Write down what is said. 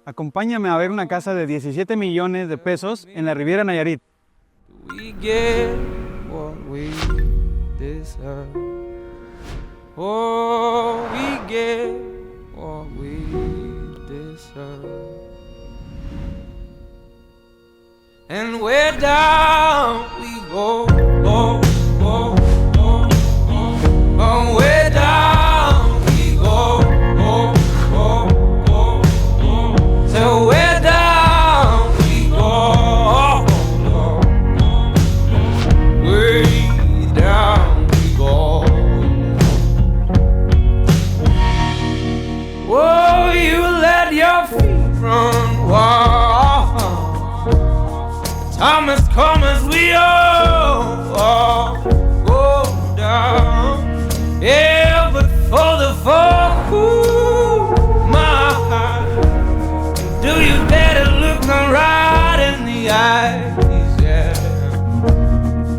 Acompáñame a ver una casa de 17 millones de pesos en la Riviera Nayarit. We get what we deserve. Oh, we get what we deserve. And where down we go, oh, oh, oh, oh, oh, where down we go, oh, oh, oh, oh, so where down we go, oh, oh, oh, way down we go. Oh, you let your feet run wild. Time has come as we all go down. Yeah, but for the fall, ooh, my heart, do you dare to look around?